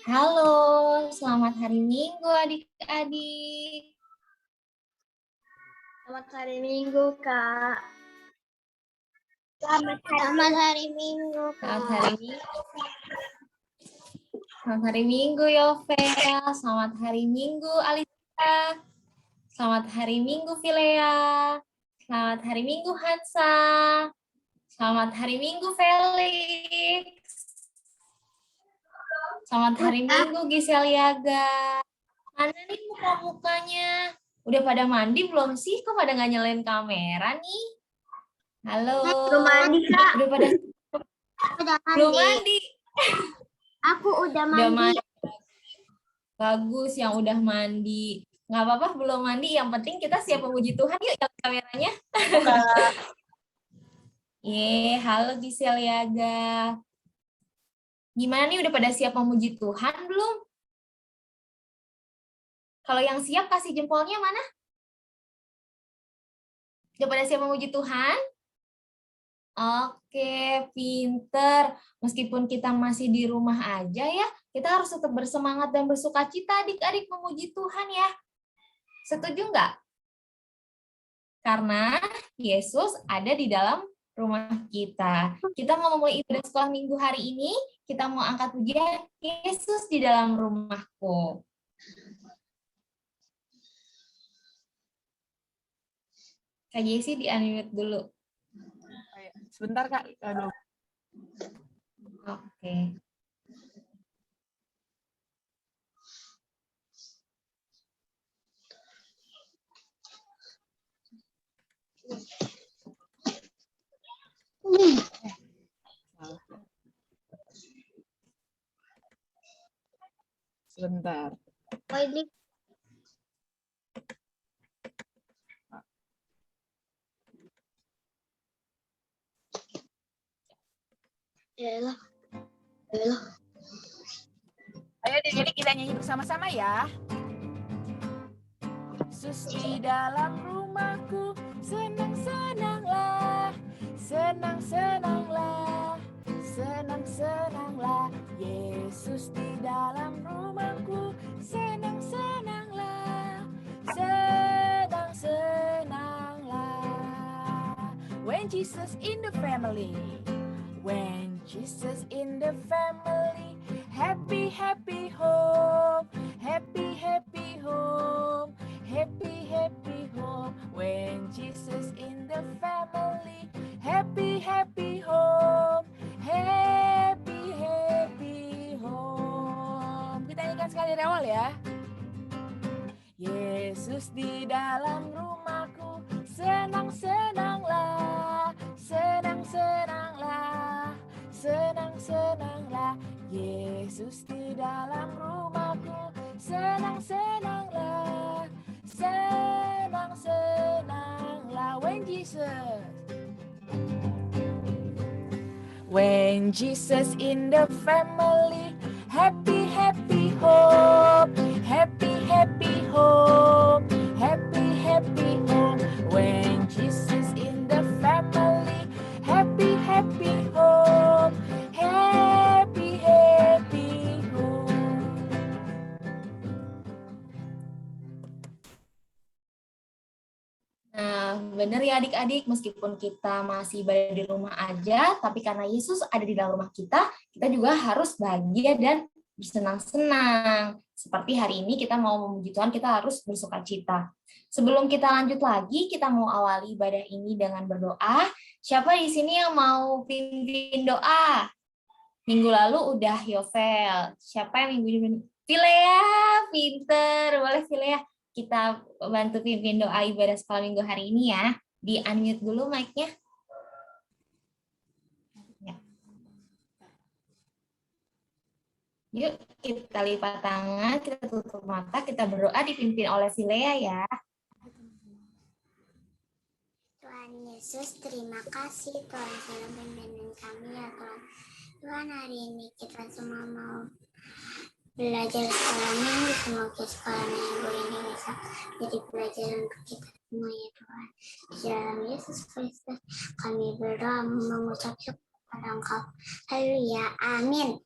Halo, selamat hari Minggu adik-adik. Selamat hari Minggu, Kak. Selamat hari Minggu, Kak. Selamat hari Minggu. Selamat hari Minggu, Yovel. Selamat hari Minggu, Alisa. Selamat hari Minggu, Vilea. Selamat hari Minggu, Hansa. Selamat hari Minggu, Felix. Selamat hari Minggu, Giseliaga. Mana nih muka-mukanya? Udah pada mandi belum sih? Kok pada nggak nyalain kamera nih? Halo. Belum mandi, Kak. Udah pada belum mandi. Aku udah Udah mandi. mandi. Bagus yang udah mandi. Nggak apa-apa belum mandi. Yang penting kita siap memuji Tuhan. Yuk yang kameranya. Halo Giseliaga. Gimana nih udah pada siap memuji Tuhan belum? Kalau yang siap kasih jempolnya mana? Udah pada siap memuji Tuhan? Oke, pinter. Meskipun kita masih di rumah aja ya, kita harus tetap bersemangat dan bersukacita adik-adik memuji Tuhan ya. Setuju nggak? Karena Yesus ada di dalam rumah kita. Kita mau memulai ibadah sekolah minggu hari ini, kita mau angkat pujian Yesus di dalam rumahku. Kak Jessy di-unmute dulu. Sebentar, Kak. Aduh. Oke. Sebentar. Oh, ini Yalah. Ayo jadi kita nyanyi bersama-sama ya. Yesus di dalam rumahku, senang-senanglah, senang-senanglah, senang-senanglah. Yesus di dalam rumahku, senang-senanglah, senang-senanglah. When Jesus in the family, when Jesus in the family, happy, happy home, happy, happy home, happy, happy home. When Jesus in the family, happy, happy home, happy, happy home. Kita nyanyikan sekali dari awal ya. Yesus di dalam rumahku, senang-senanglah, senang-senanglah, senang-senanglah. Yesus di dalam rumahku, senang-senanglah, senang-senanglah. When Jesus in the family, happy, happy home, happy, happy home, happy, happy home. When Jesus in the family, happy, happy home, happy, happy home. Nah, benar ya adik-adik, meskipun kita masih berada di rumah aja, tapi karena Yesus ada di dalam rumah kita juga harus bahagia dan bersenang-senang. Seperti hari ini kita mau memuji Tuhan, kita harus bersukacita. Sebelum kita lanjut lagi, kita mau awali ibadah ini dengan berdoa. Siapa di sini yang mau pimpin doa? Minggu lalu udah Yovel. Siapa yang minggu ini? Vilea, pinter. Boleh Vilea, kita bantu pimpin doa ibadah sekolah minggu hari ini ya. Di-unmute dulu mic-nya. Ya. Yuk, kita lipat tangan, kita tutup mata, kita berdoa dipimpin oleh Vilea ya. Tuhan Yesus, terima kasih Tuhan sudah membimbing kami ya Tuhan. Tuhan, hari ini kita semua mau belajar sekolah minggu, semoga sekolah minggu ini bisa jadi pelajaran untuk kita semua ya Tuhan. Di dalam Yesus Kristus kami berdoa mengucap syukur kepada Engkau. Haleluya, amin.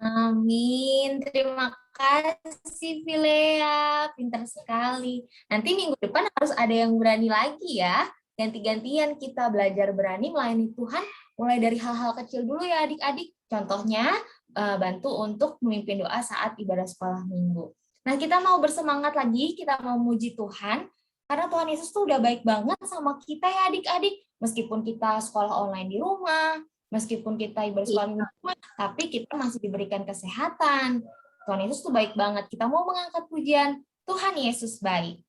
Amin. Terima kasih, Vilea. Pintar sekali. Nanti minggu depan harus ada yang berani lagi ya. Ganti-gantian kita belajar berani melayani Tuhan, mulai dari hal-hal kecil dulu ya adik-adik. Contohnya, bantu untuk memimpin doa saat ibadah sekolah minggu. Nah, kita mau bersemangat lagi, kita mau muji Tuhan, karena Tuhan Yesus tuh udah baik banget sama kita ya adik-adik. Meskipun kita sekolah online di rumah, meskipun kita ibadah sekolah minggu di rumah, tapi kita masih diberikan kesehatan. Tuhan Yesus tuh baik banget. Kita mau mengangkat pujian, Tuhan Yesus baik.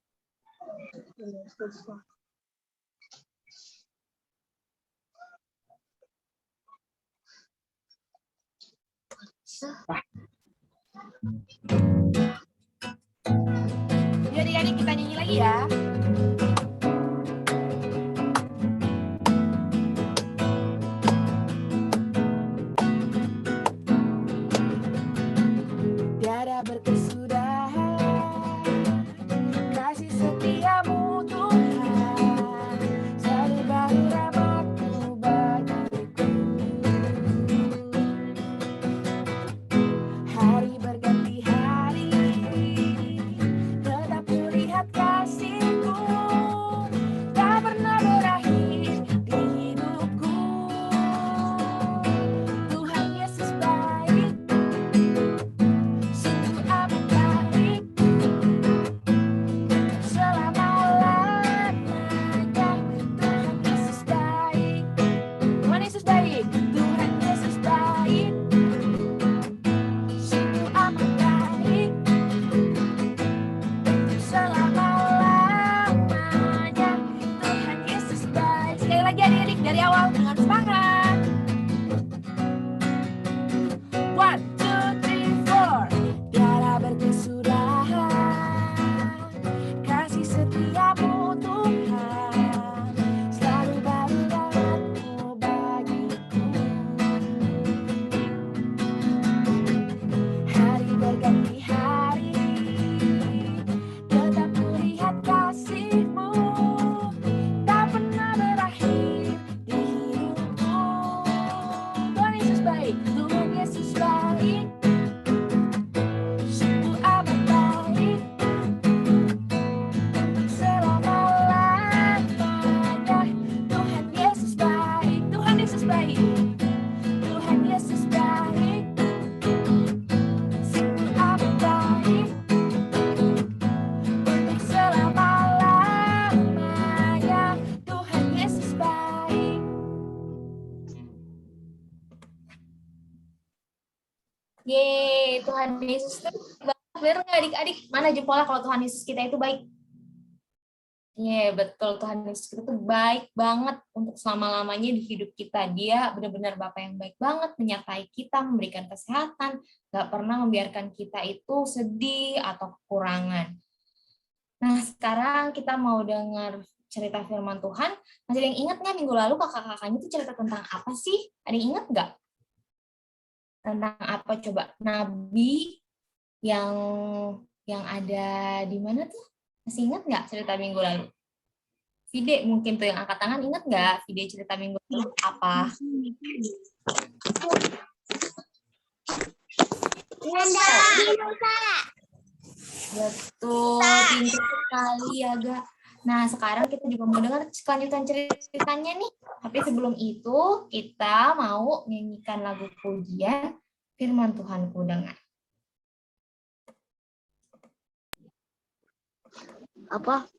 Jadi adik kita nyanyi lagi ya. Tiada berkesudahan kasih setiamu Tuhan, selalu baru rahmat-Mu bagiku. Hari berganti hari, tetap kulihat kasih-Mu, tak pernah berakhir di hidupku. Tuhan Yesus baik, sungguh amat baik, selama-lamanya. Tuhan Yesus baik, Tuhan Yesus baik, Tuhan Yesus baik, sungguh amat baik, selama-lamanya. Tuhan Yesus baik. Sekali lagi adik-adik dari awal dengan semangat. 1, 2, 3, 4. Tiada berkesudahan kasih setiamu Tuhan, selalu baru rahmat-Mu bagiku. Hari berganti hari, tetap kulihat kasih-Mu, tak pernah berakhir di hidupku. Tuhan Yesus baik, Tuhan Yesus baik, sungguh amat baik, selama-lamanya. Tuhan Yesus baik, Tuhan Yesus baik, Tuhan Yesus baik, sungguh amat baik, selama-lamanya. Tuhan Yesus baik. Yeay, Tuhan Yesus tuh baik banget. Bener nggak adik-adik? Mana jempolnya kalau Tuhan Yesus kita itu baik? Iya, betul. Tuhan Yesus kita tuh baik banget untuk selama-lamanya di hidup kita. Dia benar-benar Bapa yang baik banget, menyertai kita, memberikan kesehatan, nggak pernah membiarkan kita itu sedih atau kekurangan. Nah, sekarang kita mau dengar cerita firman Tuhan. Masih ada yang ingat nggak minggu lalu kakak-kakaknya itu cerita tentang apa sih? Ada yang ingat nggak? Tentang apa coba? Nabi yang ada di mana tuh? Masih ingat nggak cerita minggu lalu? Vide mungkin tuh yang angkat tangan, ingat nggak Vide cerita minggu lalu apa? Betul, pintar sekali ya, Ga. Nah, sekarang kita juga mau dengar kelanjutan ceritanya nih. Tapi sebelum itu, kita mau nyanyikan lagu pujian Firman Tuhan Ku Dengar. Apa?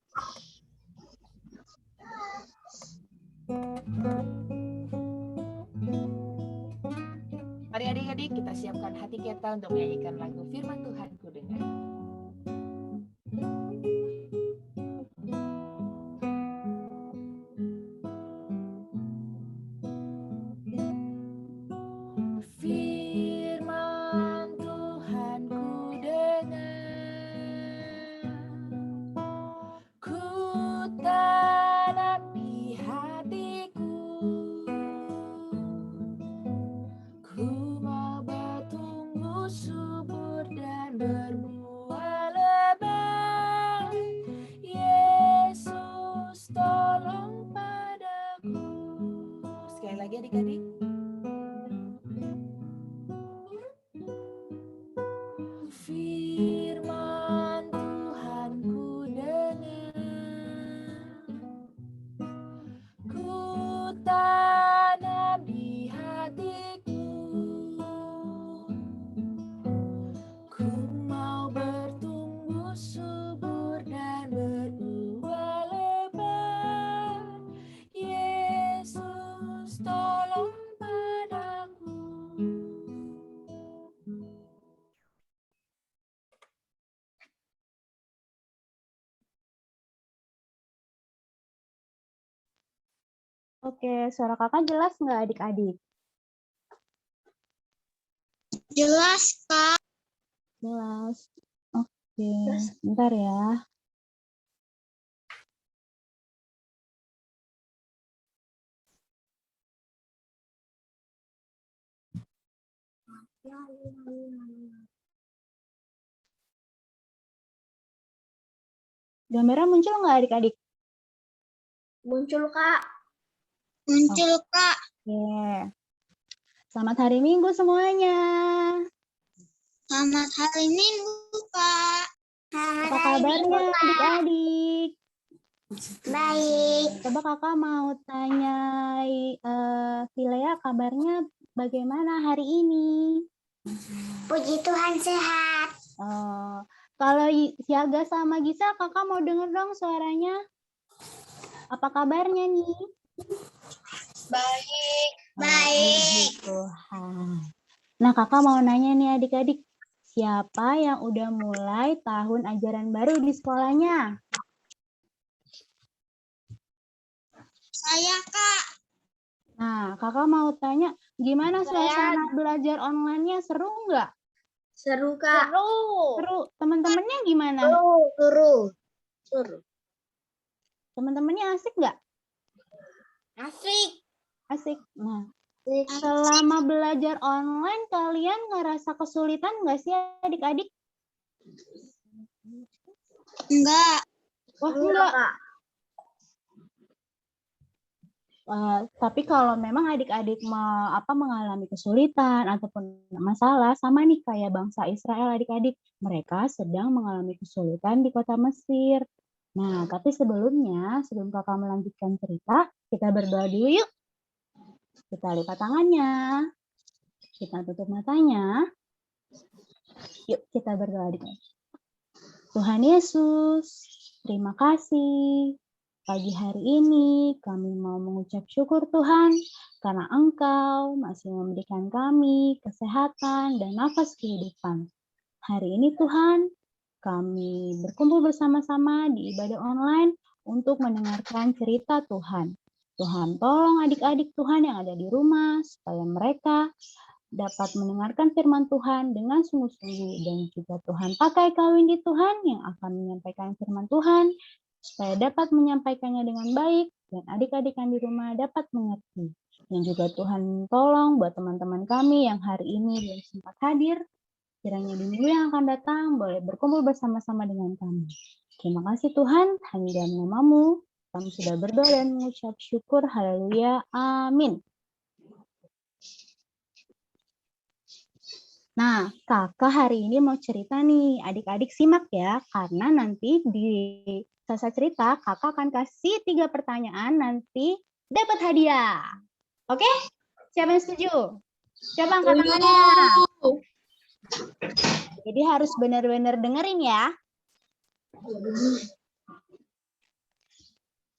Mari adik-adik kita siapkan hati kita untuk menyanyikan lagu Firman Tuhan Ku Dengar. Firman Tuhan ku dengar, ku tanam di hatiku, ku mau bertumbuh subur dan berbuah lebat. Yesus tolong padaku. Sekali lagi adik-adik. Oke, suara kakak jelas nggak adik-adik? Jelas, Kak. Jelas. Oke, bentar ya. Gambarnya muncul nggak adik-adik? Muncul, Kak. Muncul, Kak. Oke. Selamat hari Minggu semuanya. Selamat hari Minggu, Kak. Selamat Apa kabarnya adik-adik? Baik. Coba kakak mau tanya Vilea, kabarnya bagaimana hari ini? Puji Tuhan sehat. Kalau Siaga sama Gisa, kakak mau denger dong suaranya. Apa kabarnya nih? Baik. Puji Tuhan. Nah, kakak mau nanya nih adik-adik, siapa yang udah mulai tahun ajaran baru di sekolahnya? Saya, Kak. Nah, kakak mau tanya, gimana suasana belajar online-nya? Seru nggak? Seru, Kak. Seru. Teman-temannya gimana? Seru. Teman-temannya asik nggak? Asik. Asik. Nah, selama belajar online, kalian ngerasa kesulitan nggak sih adik-adik? Enggak. Wah, enggak. Kak. Tapi kalau memang adik-adik mengalami kesulitan ataupun masalah, sama nih kayak bangsa Israel adik-adik, mereka sedang mengalami kesulitan di kota Mesir. Nah, tapi sebelum kakak melanjutkan cerita, kita berdoa dulu yuk. Kita lipat tangannya, kita tutup matanya. Yuk kita berdoa adik-adik. Tuhan Yesus, terima kasih. Pagi hari ini kami mau mengucap syukur Tuhan karena Engkau masih memberikan kami kesehatan dan nafas kehidupan. Hari ini Tuhan, kami berkumpul bersama-sama di ibadah online untuk mendengarkan cerita Tuhan. Tuhan tolong adik-adik Tuhan yang ada di rumah supaya mereka dapat mendengarkan firman Tuhan dengan sungguh-sungguh, dan juga Tuhan pakai kawindi Tuhan yang akan menyampaikan firman Tuhan supaya dapat menyampaikannya dengan baik dan adik-adik yang di rumah dapat mengerti. Dan juga Tuhan tolong buat teman-teman kami yang hari ini belum sempat hadir, kiranya di minggu yang akan datang boleh berkumpul bersama-sama dengan kami. Terima kasih Tuhan, hanya dalam nama-Mu kami sudah berdoa dan mengucap syukur. Haleluya. Amin. Nah, kakak hari ini mau cerita nih, adik-adik simak ya, karena nanti di selesai cerita, kakak akan kasih 3 pertanyaan, nanti dapat hadiah. Oke? Siapa yang setuju? Coba angkat tangannya. Jadi harus benar-benar dengerin ya.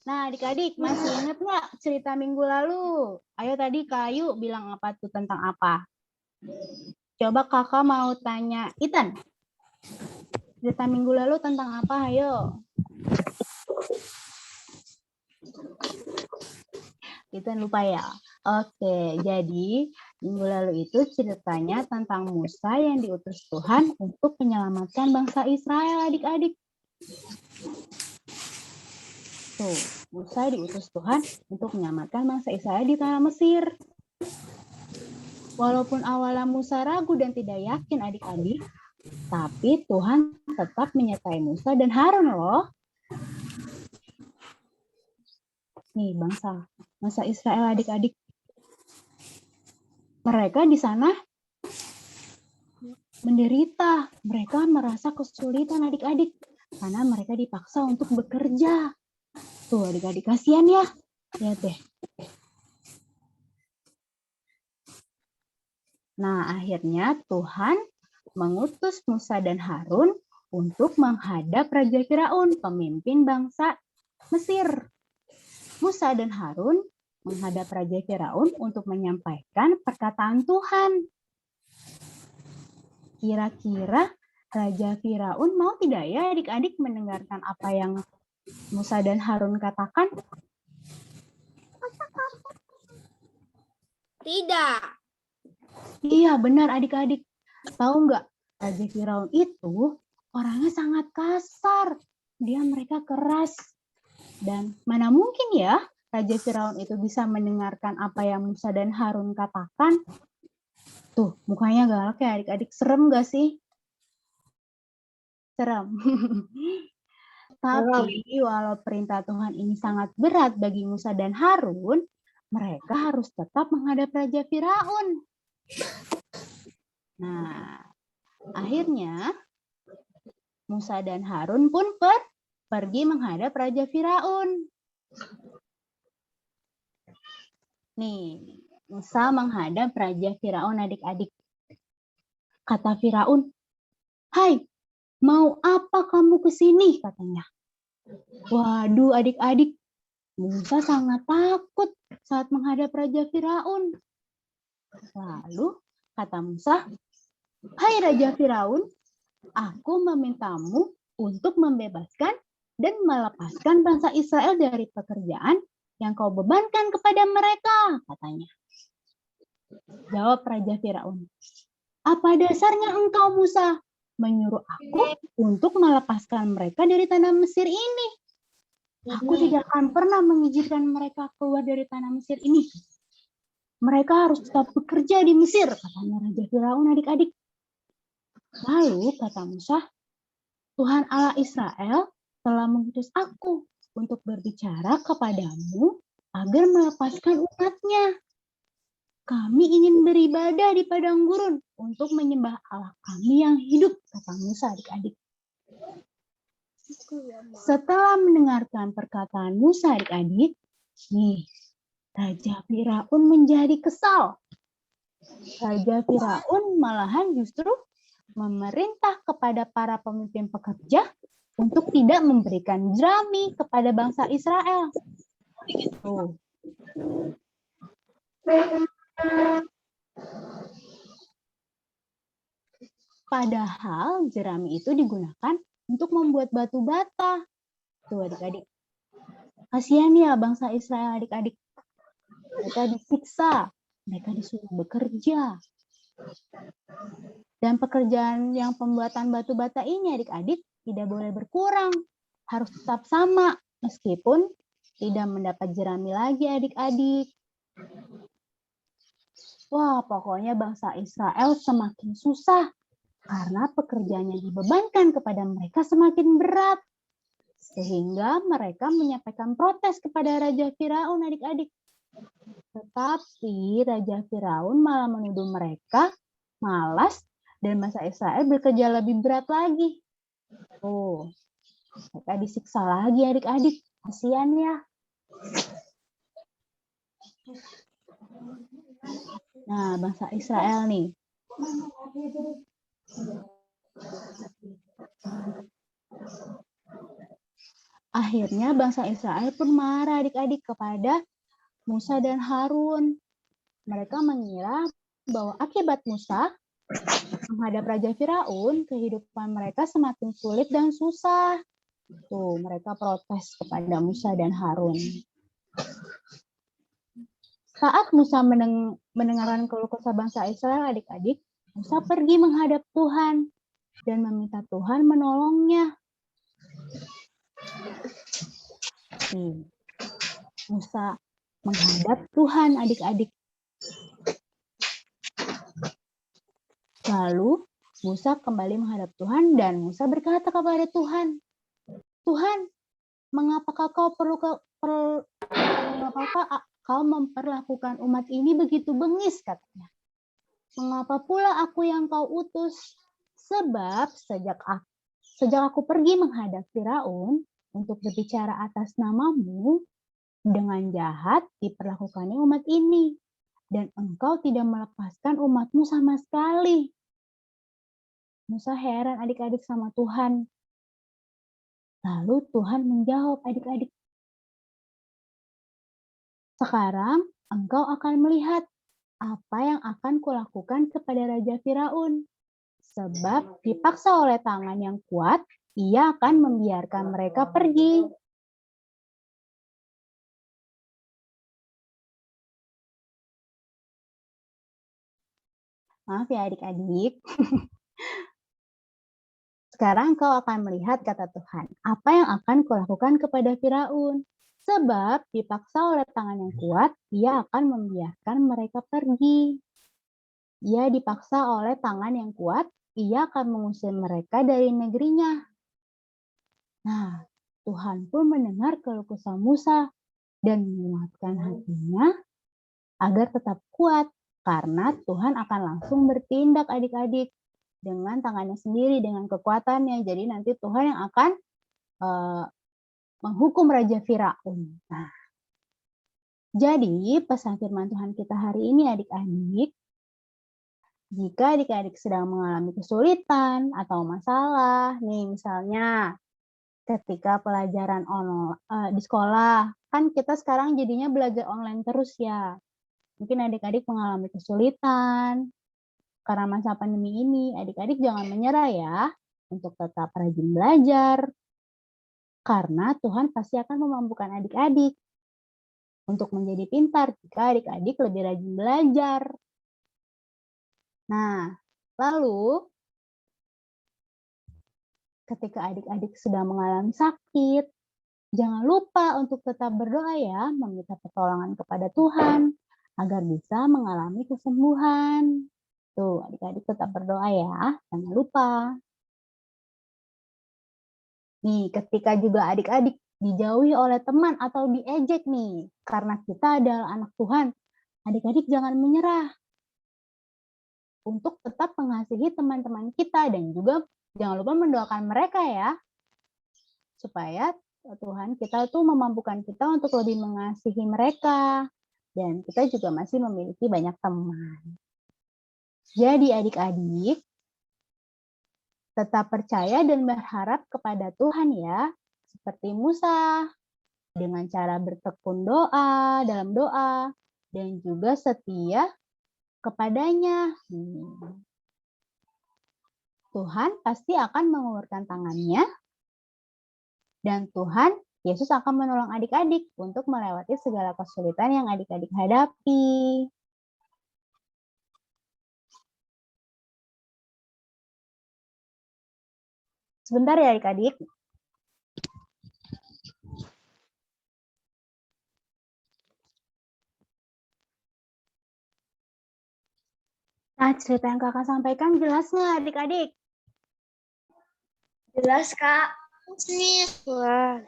Nah, adik-adik masih ingat nggak cerita minggu lalu? Ayo tadi Kak Ayu bilang apa tuh, tentang apa? Coba kakak mau tanya Ethan. Cerita minggu lalu tentang apa? Ayo. Ethan lupa ya? Oke, jadi minggu lalu itu ceritanya tentang Musa yang diutus Tuhan untuk menyelamatkan bangsa Israel, adik-adik. Tuh, Musa diutus Tuhan untuk menyelamatkan bangsa Israel di tanah Mesir. Walaupun awalnya Musa ragu dan tidak yakin adik-adik, tapi Tuhan tetap menyertai Musa dan Harun loh. Nih bangsa Israel adik-adik. Mereka di sana menderita, mereka merasa kesulitan adik-adik karena mereka dipaksa untuk bekerja. Tuh adik-adik, kasihan ya. Lihat deh. Nah, akhirnya Tuhan mengutus Musa dan Harun untuk menghadap Raja Firaun, pemimpin bangsa Mesir. Musa dan Harun menghadap Raja Firaun untuk menyampaikan perkataan Tuhan. Kira-kira Raja Firaun mau tidak ya adik-adik mendengarkan apa yang Musa dan Harun katakan? tidak. Iya, benar adik-adik. Tahu nggak, Raja Firaun itu orangnya sangat kasar. Mereka keras. Dan mana mungkin ya Raja Firaun itu bisa mendengarkan apa yang Musa dan Harun katakan. Tuh, mukanya galak ya adik-adik. Serem nggak sih? Serem. Tapi walau perintah Tuhan ini sangat berat bagi Musa dan Harun, mereka harus tetap menghadap Raja Firaun. Nah, akhirnya Musa dan Harun pun pergi menghadap Raja Firaun. Nih, Musa menghadap Raja Firaun adik-adik. Kata Firaun, "Hai, mau apa kamu ke sini?" katanya. Waduh adik-adik, Musa sangat takut saat menghadap Raja Firaun. Lalu kata Musa, "Hai Raja Firaun, aku memintamu untuk membebaskan dan melepaskan bangsa Israel dari pekerjaan yang kau bebankan kepada mereka," katanya. Jawab Raja Firaun, "Apa dasarnya engkau Musa menyuruh aku untuk melepaskan mereka dari tanah Mesir ini? Aku tidak akan pernah mengizinkan mereka keluar dari tanah Mesir ini. Mereka harus tetap bekerja di Mesir," katanya Raja Firaun adik-adik. Lalu kata Musa, "Tuhan Allah Israel telah mengutus aku untuk berbicara kepadamu agar melepaskan umatnya. Kami ingin beribadah di padang gurun untuk menyembah Allah kami yang hidup," kata Musa adik-adik. Setelah mendengarkan perkataan Musa adik-adik, nih, Raja Firaun menjadi kesal. Raja Firaun malahan justru memerintah kepada para pemimpin pekerja untuk tidak memberikan jerami kepada bangsa Israel. Tuh. Padahal jerami itu digunakan untuk membuat batu bata. Tuh adik-adik. Kasihan ya bangsa Israel adik-adik. Mereka disiksa, mereka disuruh bekerja. Dan pekerjaan yang pembuatan batu bata ini adik-adik tidak boleh berkurang. Harus tetap sama meskipun tidak mendapat jerami lagi adik-adik. Wah, pokoknya bangsa Israel semakin susah karena pekerjaan yang dibebankan kepada mereka semakin berat. Sehingga mereka menyampaikan protes kepada Raja Firaun adik-adik. Tetapi Raja Firaun malah menuduh mereka malas dan bangsa Israel bekerja lebih berat lagi. Oh, mereka disiksa lagi adik-adik. Kasihan ya. Nah, bangsa Israel nih. Akhirnya bangsa Israel pun marah adik-adik kepada Musa dan Harun. Mereka mengira bahwa akibat Musa menghadap Raja Firaun, kehidupan mereka semakin sulit dan susah. Tuh, mereka protes kepada Musa dan Harun. Saat Musa mendengarkan keluh kesah bangsa Israel adik-adik, Musa pergi menghadap Tuhan dan meminta Tuhan menolongnya. Musa menghadap Tuhan adik-adik. Lalu Musa kembali menghadap Tuhan dan Musa berkata kepada Tuhan, "Tuhan, mengapakah kau memperlakukan umat ini begitu bengis?" katanya. "Mengapa pula aku yang kau utus? Sebab sejak aku pergi menghadap Firaun untuk berbicara atas namamu, dengan jahat diperlakukannya umat ini, dan engkau tidak melepaskan umatmu sama sekali." Musa heran adik-adik sama Tuhan. Lalu Tuhan menjawab adik-adik, "Sekarang engkau akan melihat apa yang akan kulakukan kepada Raja Firaun. Sebab dipaksa oleh tangan yang kuat, ia akan membiarkan mereka pergi." Maaf ya adik-adik. Sekarang kau akan melihat kata Tuhan, apa yang akan kulakukan kepada Firaun. Sebab dipaksa oleh tangan yang kuat, ia akan membiarkan mereka pergi. Ia dipaksa oleh tangan yang kuat, ia akan mengusir mereka dari negerinya. Nah, Tuhan pun mendengar keluh kesah Musa dan menguatkan hatinya agar tetap kuat, karena Tuhan akan langsung bertindak adik-adik dengan tangannya sendiri, dengan kekuatannya. Jadi nanti Tuhan yang akan menghukum Raja Firaun. Nah, jadi pesan firman Tuhan kita hari ini adik-adik, jika adik-adik sedang mengalami kesulitan atau masalah, nih misalnya ketika pelajaran di sekolah, kan kita sekarang jadinya belajar online terus ya. Mungkin adik-adik mengalami kesulitan karena masa pandemi ini, adik-adik jangan menyerah ya, untuk tetap rajin belajar, karena Tuhan pasti akan memampukan adik-adik untuk menjadi pintar jika adik-adik lebih rajin belajar. Nah, lalu ketika adik-adik sedang mengalami sakit, jangan lupa untuk tetap berdoa ya, meminta pertolongan kepada Tuhan agar bisa mengalami kesembuhan. Tuh, adik-adik tetap berdoa ya, jangan lupa. Nih, ketika juga adik-adik dijauhi oleh teman atau diejek nih, karena kita adalah anak Tuhan, adik-adik jangan menyerah untuk tetap mengasihi teman-teman kita dan juga jangan lupa mendoakan mereka ya, supaya Tuhan kita tuh memampukan kita untuk lebih mengasihi mereka dan kita juga masih memiliki banyak teman. Jadi adik-adik tetap percaya dan berharap kepada Tuhan ya, seperti Musa dengan cara bertekun doa dalam doa dan juga setia kepadanya. Tuhan pasti akan mengulurkan tangannya dan Tuhan Yesus akan menolong adik-adik untuk melewati segala kesulitan yang adik-adik hadapi. Sebentar ya adik-adik. Nah, cerita yang kakak sampaikan jelas nggak adik-adik? Jelas, Kak. Wah.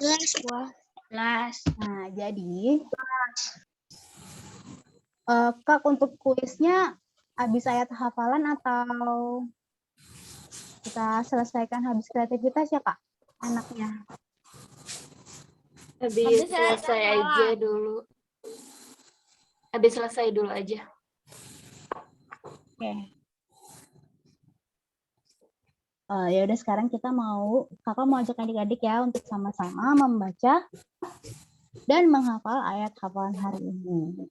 Jelas, Wah. Jelas. Nah, jadi Kak untuk kuisnya habis ayat hafalan atau kita selesaikan habis kreativitas ya Kak? Anaknya. Habis selesai aja dulu. Habis selesai dulu aja. Oke. Ya udah sekarang kakak mau ajak adik-adik ya untuk sama-sama membaca dan menghafal ayat hafalan hari ini.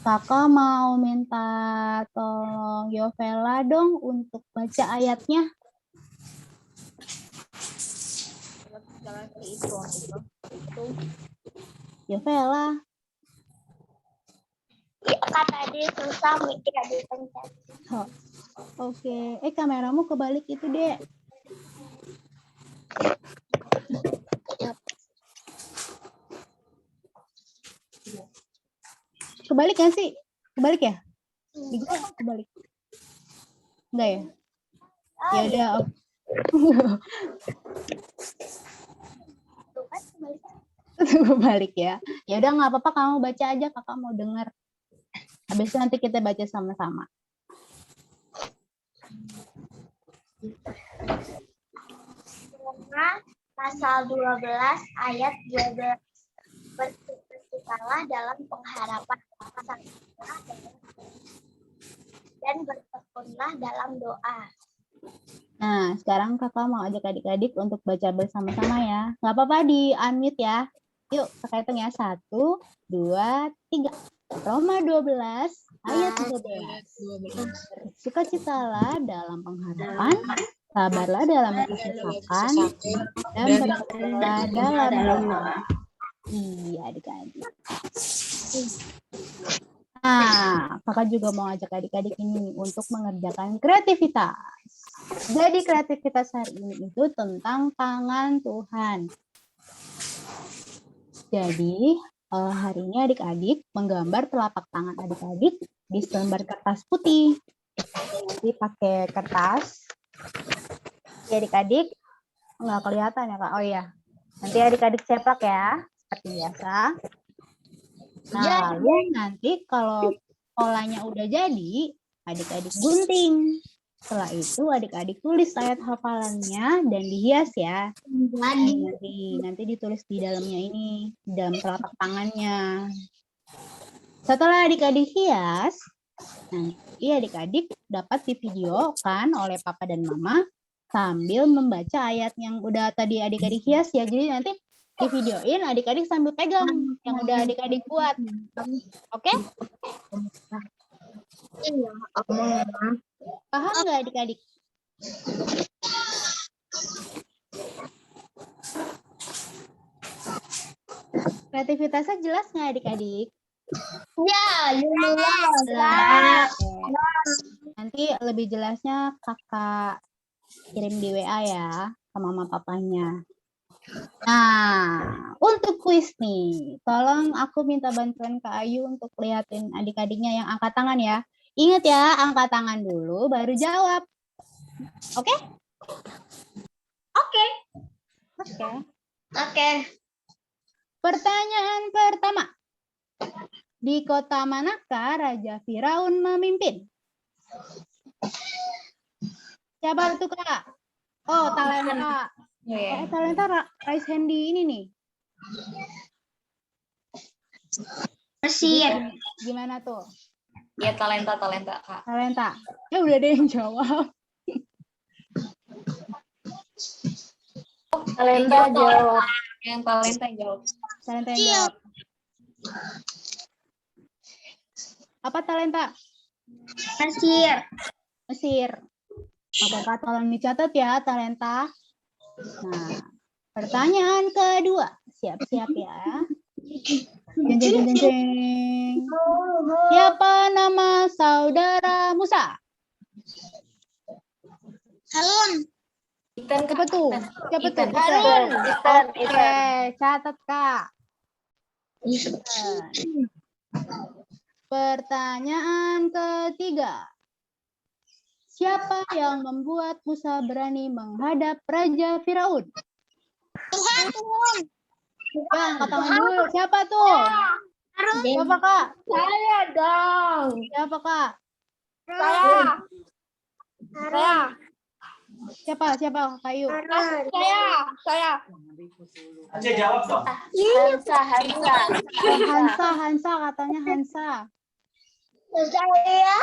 Kakak mau minta tolong Yovela dong untuk baca ayatnya. Yovela. Kak tadi susah mikir ada pencet. Oke. Kameramu kebalik itu, Dek. Kebalik nggak sih? Kebalik ya? Di gua kebalik. Enggak ya? Ya udah. Kebalik ya. Ya udah nggak apa-apa, kamu baca aja, kakak mau dengar. Habis itu nanti kita baca sama-sama. Pasal 12 ayat 12. Bersukacitalah dalam pengharapan dan bertekunlah dalam doa. Nah, sekarang kakak mau ajak adik-adik untuk baca bersama-sama ya. Nggak apa-apa di-unmute ya. Yuk, kakak hitung ya. 1, 2, 3. Roma 12 ayat 12. Bersukacitalah dalam pengharapan, sabarlah dalam kesesakan, dan bertekunlah dalam doa. Iya, adik-adik. Nah, kakak juga mau ajak adik-adik ini untuk mengerjakan kreativitas. Jadi kreativitas hari ini itu tentang tangan Tuhan. Jadi hari ini adik-adik menggambar telapak tangan adik-adik di selembar kertas putih. Jadi pakai kertas. Ya, adik-adik nggak kelihatan ya Kak? Oh iya, nanti adik-adik ceplak ya, seperti biasa. Nah, lalu nanti kalau polanya udah jadi, adik-adik gunting. Setelah itu adik-adik tulis ayat hafalannya dan dihias ya. Nanti ditulis di dalamnya ini, di dalam telapak tangannya. Setelah adik-adik hias, nanti adik-adik dapat divideokan oleh papa dan mama sambil membaca ayat yang udah tadi adik-adik hias ya. Jadi nanti di videoin adik-adik sambil pegang yang udah adik-adik buat. Oke? Paham nggak adik-adik? Kreativitasnya jelas nggak adik-adik? Ya, Jelas. Nanti lebih jelasnya kakak kirim di WA ya ke mama papanya. Nah, untuk kuis nih, tolong aku minta bantuan Kak Ayu untuk liatin adik-adiknya yang angkat tangan ya. Ingat ya, angkat tangan dulu baru jawab. Oke? Oke. Oke. Oke. Pertanyaan pertama. Di kota manakah Raja Firaun memimpin? Siapa tuh Kak? Oh, Talenta. Talenta raise hand di ini nih. Mesir. Gimana tuh? Ya, talenta Kak. Talenta. Ya udah deh yang jawab. Talenta jawab. Yang talenta yang jawab. Talenta yang jawab. Apa Talenta? Mesir. Mesir. Oke Kak, tolong dicatat ya Talenta. Nah, pertanyaan kedua. Siap-siap ya. Jeng, jeng, jeng, jeng. Siapa nama saudara Musa? Harun. Siapa tuh? Siapa tuh? Ethan. Oke, catat Kak. Pertanyaan ketiga. Siapa yang membuat Musa berani menghadap Raja Firaun? Tuhan. Ya, angkat tangan dulu. Siapa tuh? Siapa Kak? Saya dong. Siapa Kak? Saya. Siapa? Kayu. Saya. Aja jawab dong. Hansa katanya Hansa. Saya.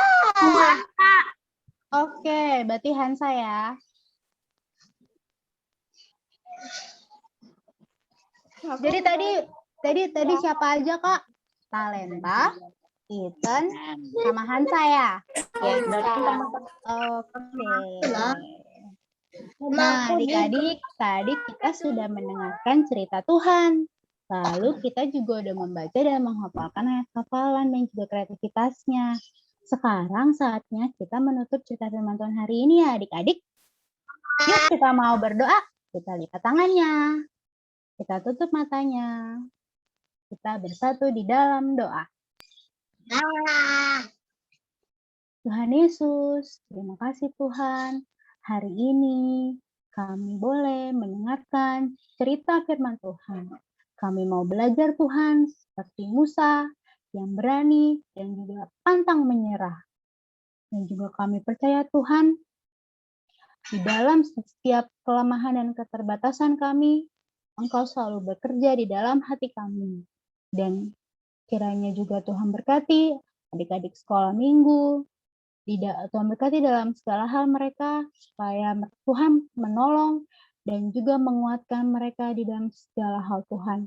Oke, berarti Hansa ya. Jadi tadi siapa aja Kak? Talenta, Ethan, sama Hansa ya. Oke. Nah, adik-adik, tadi kita sudah mendengarkan cerita Tuhan. Lalu kita juga udah membaca dan menghafalkan ayat hafalan dan juga kreativitasnya. Sekarang saatnya kita menutup cerita firman Tuhan hari ini ya adik-adik. Yuk kita mau berdoa. Kita lipat tangannya. Kita tutup matanya. Kita bersatu di dalam doa. Tuhan Yesus, terima kasih Tuhan. Hari ini kami boleh mendengarkan cerita firman Tuhan. Kami mau belajar Tuhan seperti Musa yang berani dan juga pantang menyerah. Dan juga kami percaya Tuhan, di dalam setiap kelemahan dan keterbatasan kami, Engkau selalu bekerja di dalam hati kami. Dan kiranya juga Tuhan berkati adik-adik sekolah minggu, Tuhan berkati dalam segala hal mereka, supaya Tuhan menolong dan juga menguatkan mereka di dalam segala hal Tuhan.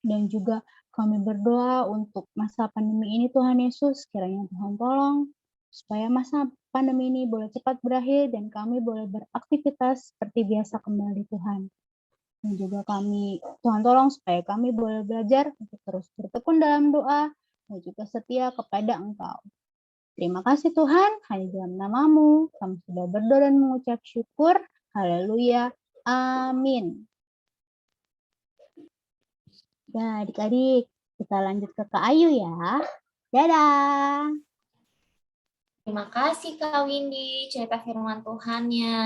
Dan juga kami berdoa untuk masa pandemi ini Tuhan Yesus, kiranya Tuhan tolong, supaya masa pandemi ini boleh cepat berakhir dan kami boleh beraktivitas seperti biasa kembali Tuhan. Dan juga Tuhan tolong supaya kami boleh belajar untuk terus bertekun dalam doa dan juga setia kepada Engkau. Terima kasih Tuhan, hanya dalam nama-Mu kami sudah berdoa dan mengucap syukur. Haleluya. Amin. Ya, adik-adik, kita lanjut ke Kak Ayu ya. Dadah. Terima kasih Kak Windy, cerita firman Tuhannya.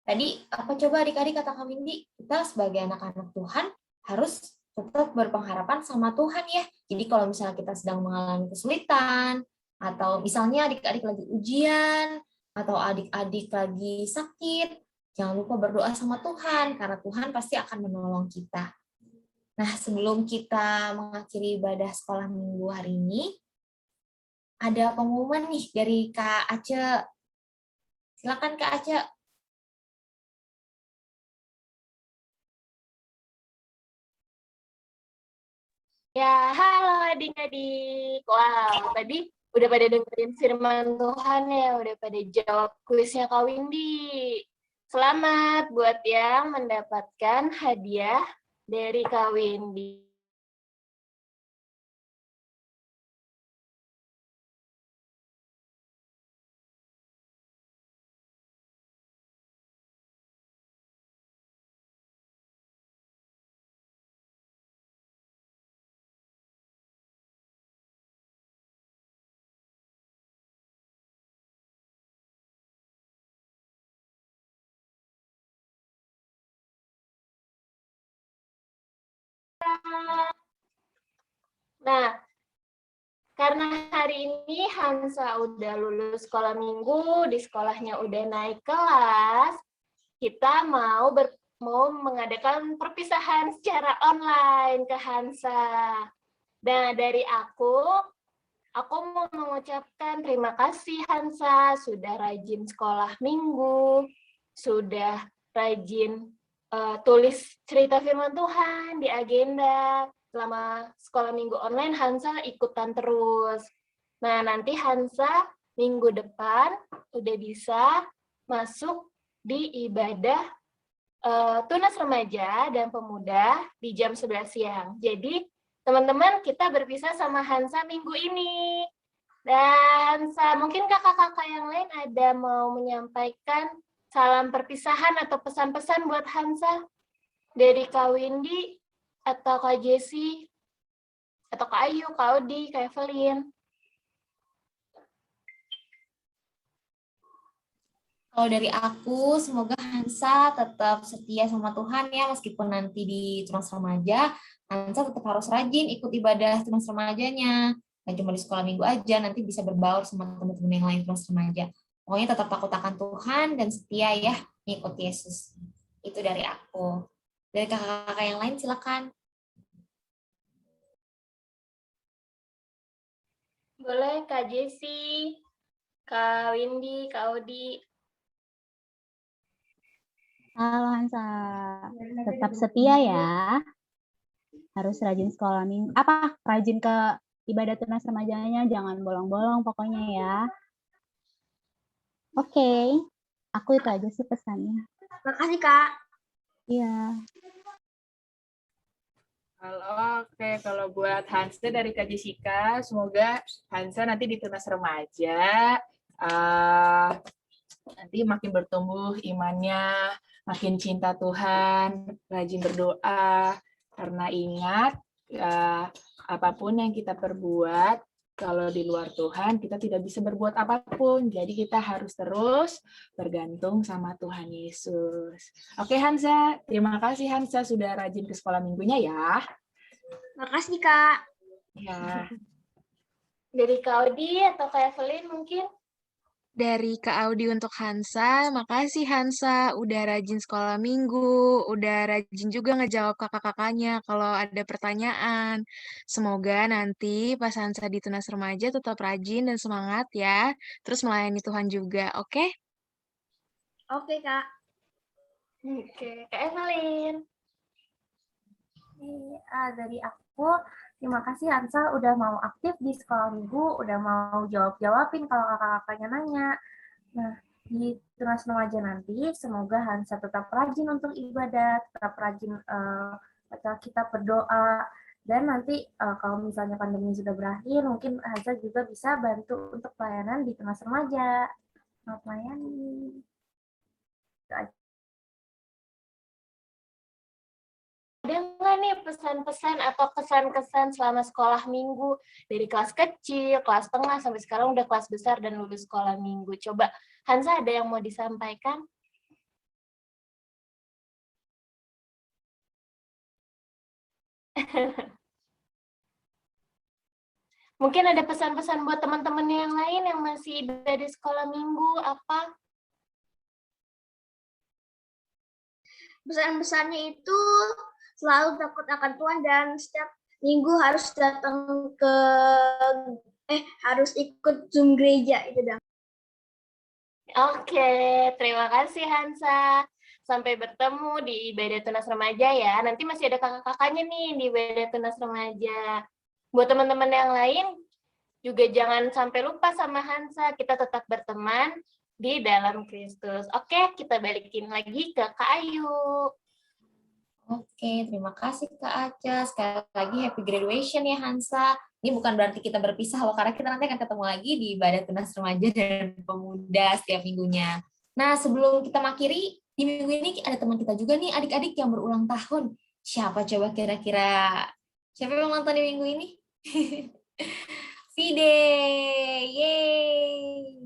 Tadi apa coba adik-adik kata Kak Windy? Kita sebagai anak-anak Tuhan harus tetap berpengharapan sama Tuhan ya. Jadi kalau misalnya kita sedang mengalami kesulitan, atau misalnya adik-adik lagi ujian, atau adik-adik lagi sakit, jangan lupa berdoa sama Tuhan, karena Tuhan pasti akan menolong kita. Nah, sebelum kita mengakhiri ibadah sekolah minggu hari ini, ada pengumuman nih dari Kak Ace. Silakan Kak Ace. Ya, halo adik-adik. Wow, tadi udah pada dengerin firman Tuhan ya, udah pada jawab kuisnya Kak Windy. Selamat buat yang mendapatkan hadiah dari Kak Windy. Nah, karena hari ini Hansa udah lulus sekolah minggu, di sekolahnya udah naik kelas, kita mau mengadakan perpisahan secara online ke Hansa. Dan dari aku mau mengucapkan terima kasih Hansa, sudah rajin sekolah minggu, sudah rajin tulis cerita firman Tuhan di agenda. Selama sekolah minggu online, Hansa ikutan terus. Nah, nanti Hansa minggu depan udah bisa masuk di ibadah Tunas Remaja dan Pemuda di jam 11 siang. Jadi, teman-teman, kita berpisah sama Hansa minggu ini. Dan mungkin kakak-kakak yang lain ada mau menyampaikan salam perpisahan atau pesan-pesan buat Hansa dari Kak Windy atau Kak Jessie atau Kak Ayu, Kak Odi, Kak Evelyn. Kalau dari aku, semoga Hansa tetap setia sama Tuhan ya, meskipun nanti di Tunas Remaja, Hansa tetap harus rajin ikut ibadah Tunas Remajanya. Nggak cuma di sekolah minggu aja, nanti bisa berbaur sama teman-teman yang lain Tunas Remaja. Pokoknya tetap takut akan Tuhan dan setia ya, mengikut Yesus. Itu dari aku. Dari kakak-kakak yang lain, silakan. Boleh Kak Jessie, Kak Windy, Kak Odi. Halo Hansa, tetap setia ya. Harus rajin sekolah minggu. Rajin ke ibadah Tunas Remajanya, jangan bolong-bolong pokoknya ya. Oke, aku itu aja sih pesannya. Makasih, Kak. Iya. Halo, oke. Kalau buat Hansa dari Kak Jessica, semoga Hansa nanti di Tunas Remaja nanti makin bertumbuh imannya, makin cinta Tuhan, rajin berdoa, karena ingat apapun yang kita perbuat, kalau di luar Tuhan kita tidak bisa berbuat apapun. Jadi kita harus terus bergantung sama Tuhan Yesus. Oke Hansa, terima kasih Hansa sudah rajin ke sekolah minggunya ya. Makasih, Kak. Ya. Dari Kak Odi atau Kak Evelyn mungkin? Dari Kak Audi untuk Hansa, makasih Hansa udah rajin sekolah minggu, udah rajin juga ngejawab kakak-kakaknya kalau ada pertanyaan. Semoga nanti pas Hansa di Tunas Remaja tetap rajin dan semangat ya, terus melayani Tuhan juga, oke? Oke, Kak. Oke, Kak Evelyn. Dari aku, terima kasih Hansa udah mau aktif di sekolah minggu, udah mau jawab-jawabin kalau kakak-kakaknya nanya. Nah, di Tunas Remaja nanti, semoga Hansa tetap rajin untuk ibadah, tetap rajin baca kitab, berdoa, Dan nanti kalau misalnya pandemi sudah berakhir, mungkin Hansa juga bisa bantu untuk pelayanan di Tunas Remaja. Selamat melayani. Ada nggak nih pesan-pesan atau kesan-kesan selama sekolah minggu dari kelas kecil, kelas tengah, sampai sekarang udah kelas besar dan lulus sekolah minggu? Coba Hansa ada yang mau disampaikan? Mungkin ada pesan-pesan buat teman-teman yang lain yang masih ibadah sekolah minggu, apa? Pesan-pesannya itu selalu takut akan Tuhan dan setiap minggu harus datang ke harus ikut Zoom gereja itu dah. Oke, terima kasih Hansa. Sampai bertemu di ibadah tunas remaja ya. Nanti masih ada kakak-kakaknya nih di ibadah tunas remaja. Buat teman-teman yang lain, juga jangan sampai lupa sama Hansa. Kita tetap berteman di dalam Kristus. Oke, kita balikin lagi ke Kak Ayu. Oke, terima kasih Kak Aca. Sekali lagi happy graduation ya Hansa. Ini bukan berarti kita berpisah loh, karena kita nanti akan ketemu lagi di ibadah tunas remaja dan pemuda setiap minggunya. Nah, sebelum kita makhiri, di minggu ini ada teman kita juga nih, adik-adik yang berulang tahun. Siapa coba kira-kira? Siapa yang ulang tahun di minggu ini? Fide! Yeay!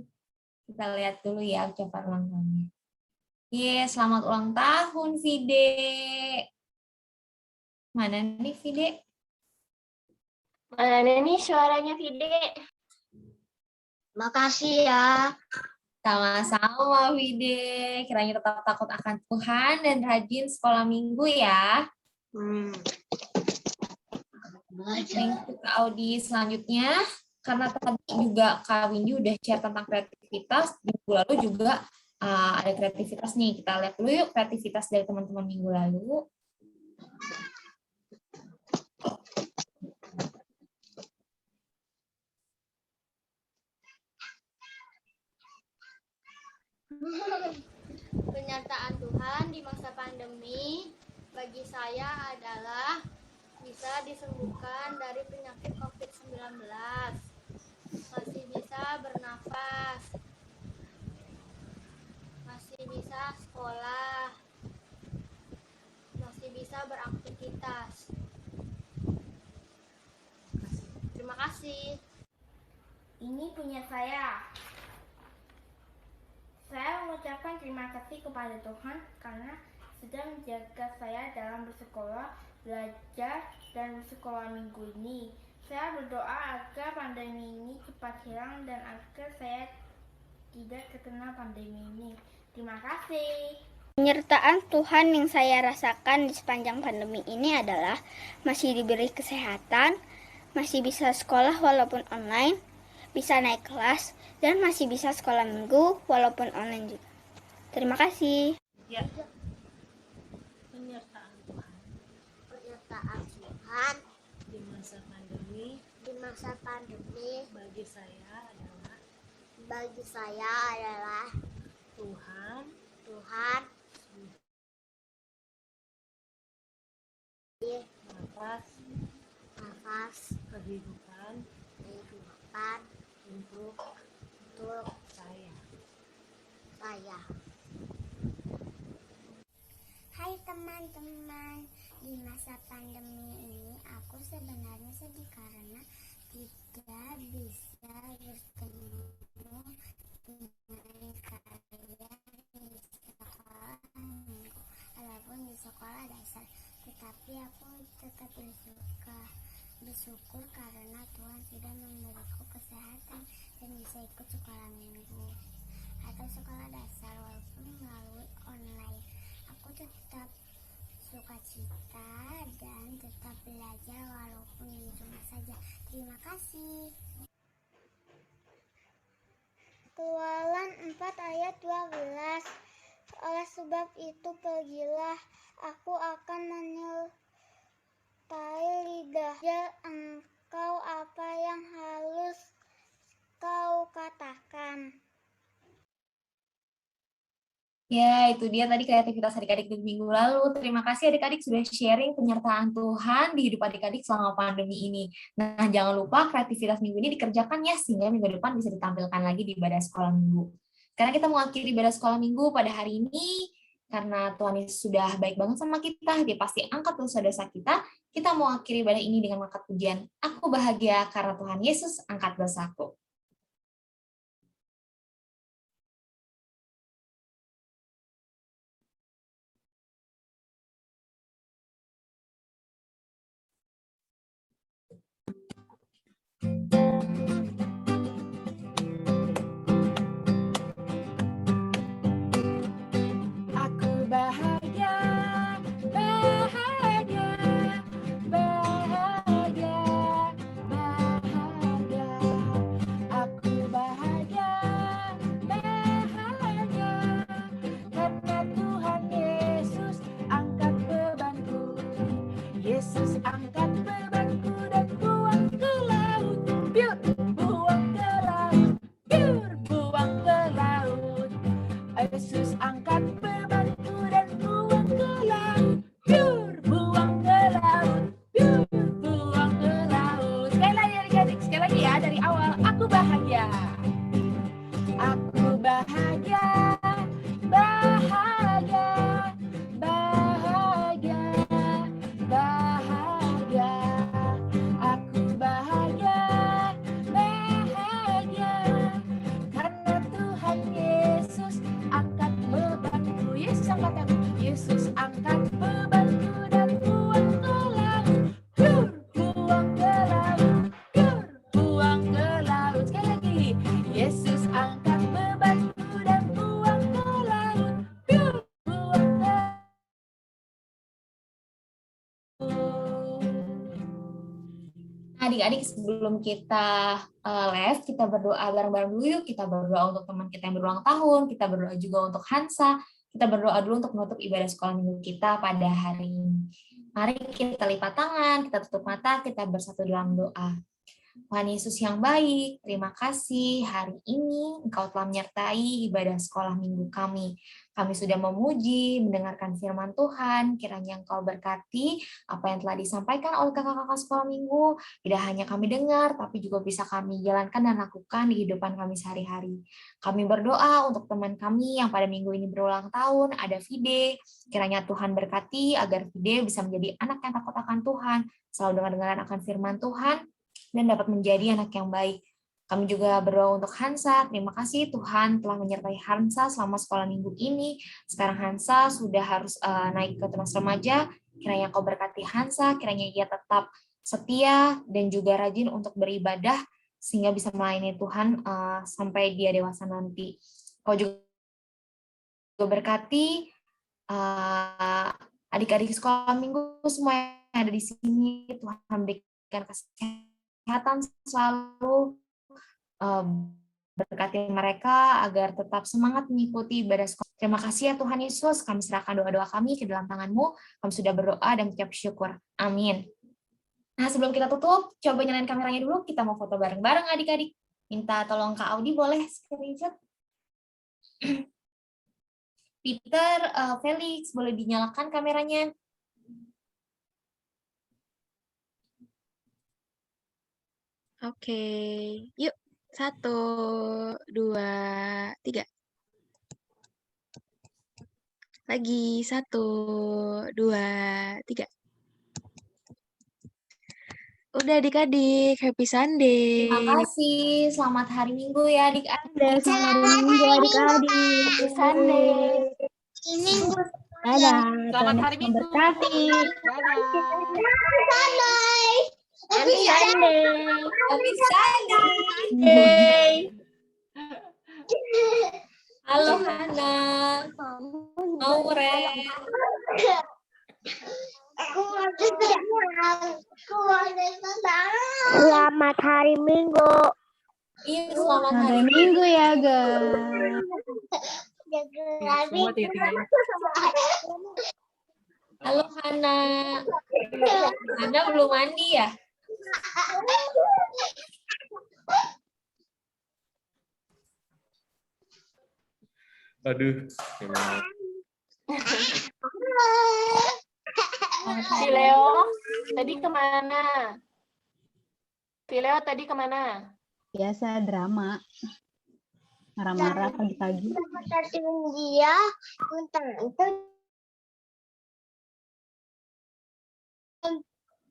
Kita lihat dulu ya ucapan ulang tahunnya. Selamat ulang tahun, Fide. Mana nih, Fide? Mana nih suaranya, Fide? Makasih ya. Sama-sama, Fide. Kiranya tetap takut akan Tuhan dan rajin sekolah minggu ya. Thank you, Kak Audi. Selanjutnya, karena tadi juga Kak Windy udah share tentang kreativitas, minggu lalu juga ada kreativitas nih. Kita lihat dulu yuk kreativitas dari teman-teman minggu lalu. Pernyataan Tuhan di masa pandemi bagi saya adalah bisa disembuhkan dari penyakit COVID-19, masih bisa bernafas, masih bisa sekolah, masih bisa beraktivitas. Terima kasih. Ini punya saya. Saya mengucapkan terima kasih kepada Tuhan karena sudah menjaga saya dalam bersekolah, belajar, dan bersekolah minggu ini. Saya berdoa agar pandemi ini cepat hilang dan agar saya tidak terkena pandemi ini. Terima kasih. Penyertaan Tuhan yang saya rasakan di sepanjang pandemi ini adalah masih diberi kesehatan, masih bisa sekolah walaupun online, bisa naik kelas, dan masih bisa sekolah minggu walaupun online juga. Terima kasih. Ya. Penyertaan Tuhan. Penyertaan Tuhan Di masa pandemi bagi saya adalah Tuhan nafas kehidupan untuk saya. Hai teman-teman, di masa pandemi ini aku sebenarnya sedih karena tidak bisa bertemu dengan kalian di sekolah minggu, walaupun di sekolah dasar. Tetapi aku tetap bersyukur karena Tuhan sudah memberiku kesehatan dan bisa ikut sekolah minggu atau sekolah dasar walaupun melalui online. Aku tetap sukacita dan tetap belajar walaupun di rumah saja. Terima kasih. Keluaran 4 ayat 12. Oleh sebab itu pergilah, aku akan menyertai lidahnya engkau apa yang harus kau katakan. Ya, itu dia tadi kreativitas adik-adik di minggu lalu. Terima kasih adik-adik sudah sharing penyertaan Tuhan di hidup adik-adik selama pandemi ini. Nah, jangan lupa kreativitas minggu ini dikerjakan ya, sehingga minggu depan bisa ditampilkan lagi di ibadah sekolah minggu. Karena kita mau akhiri ibadah sekolah minggu pada hari ini, karena Tuhan Yesus sudah baik banget sama kita, dia pasti angkat dosa-dosa kita mau akhiri ibadah ini dengan mengangkat pujian, aku bahagia karena Tuhan Yesus angkat dosaku. Aku bahagia, bahagia, bahagia, bahagia. Aku bahagia, bahagia, karena Tuhan Yesus angkat bebanku. Yesus angkat bebanku dan buang ke laut, biur, buang ke laut, biur, buang ke laut. Yesus angkat bebanku dan buang ke laut, biur, buang ke laut, biur, buang ke laut. Sekali lagi adik-adik, sekali lagi ya dari awal. Aku bahagia, aku bahagia, bahagia, bahagia, bahagia. Aku bahagia, bahagia, karena Tuhan Yesus angkat bebanku. Yesus angkat, Yesus angkat bebanku dan buang ke laut, biur, buang ke laut, biur, buang ke laut. Sekali lagi, Yesus angkat bebanku dan buang ke laut, biur, buang ke laut. Adik-adik, sebelum kita les, kita berdoa bareng-bareng dulu yuk. Kita berdoa untuk teman kita yang berulang tahun, kita berdoa juga untuk Hansa, kita berdoa dulu untuk menutup ibadah sekolah minggu kita pada hari ini. Mari kita lipat tangan, kita tutup mata, kita bersatu dalam doa. Tuhan Yesus yang baik, terima kasih hari ini Engkau telah menyertai ibadah sekolah minggu kami. Kami sudah memuji, mendengarkan firman Tuhan, kiranya Engkau berkati apa yang telah disampaikan oleh kakak-kakak sekolah minggu, tidak hanya kami dengar, tapi juga bisa kami jalankan dan lakukan di kehidupan kami sehari-hari. Kami berdoa untuk teman kami yang pada minggu ini berulang tahun, ada Fide, kiranya Tuhan berkati agar Fide bisa menjadi anak yang takut akan Tuhan, selalu dengar-dengaran akan firman Tuhan, dan dapat menjadi anak yang baik. Kami juga berdoa untuk Hansa. Terima kasih Tuhan telah menyertai Hansa selama sekolah minggu ini. Sekarang Hansa sudah harus naik ke tunas remaja. Kiranya Kau berkati Hansa, kiranya ia tetap setia dan juga rajin untuk beribadah sehingga bisa melayani Tuhan sampai dia dewasa nanti. Kau juga berkati adik-adik sekolah minggu semua yang ada di sini. Tuhan berikan kesehatan selalu, berkati mereka agar tetap semangat mengikuti ibadah sekolah. Terima kasih ya Tuhan Yesus, kami serahkan doa-doa kami ke dalam tangan-Mu, kami sudah berdoa dan mengucap syukur. Amin. Nah, sebelum kita tutup, coba nyalain kameranya dulu, kita mau foto bareng-bareng adik-adik. Minta tolong Kak Audi boleh screenshot. Peter, Felix, boleh dinyalakan kameranya. Oke, yuk. 1, 2, 3. Lagi 1, 2, 3. Udah adik-adik, happy Sunday. Terima kasih, selamat hari Minggu ya adik-adik. Selamat hari Minggu adik-adik. Happy Sunday. Ini Dadah. Selamat Tuhan hari Yesus Minggu. memberkati. Happy Sunday. Happy Sunday. Halo Hana. Aure. Selamat hari Minggu. Iya, selamat Hari hari Minggu ya guys. Semua tiga-tiganya. Halo Hana. Hana belum mandi ya? Aduh. Fileo, tadi kemana? Fileo tadi kemana? Biasa drama. Marah-marah pagi-pagi. Dia tentang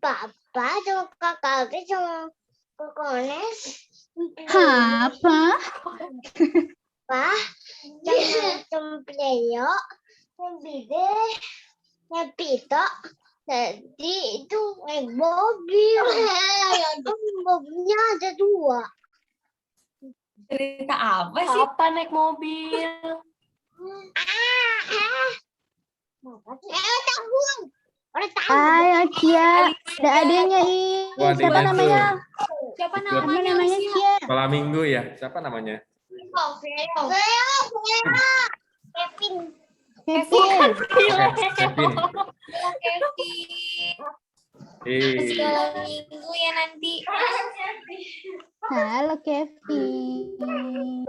papa sama kakak sama kokones. Apa? Pa sama Cempleo Bide Pito jadi itu naik mobil. Itu mobilnya ada 2. Cerita apa sih? Apa naik mobil? Ayo Cia, ada adanya ini. Wah, Siapa adiknya namanya? Siapa Ikut. Apa namanya? namanya Cia? Cia? Sekolah minggu ya. Siapa namanya? Kevin. Kevin. Kevin. Kevin. Eh, Sekolah minggu ya nanti. Halo Kevin.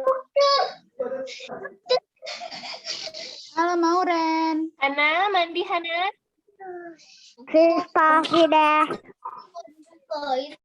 Halo Mauren. Hana, mandi Hana. Kita sudah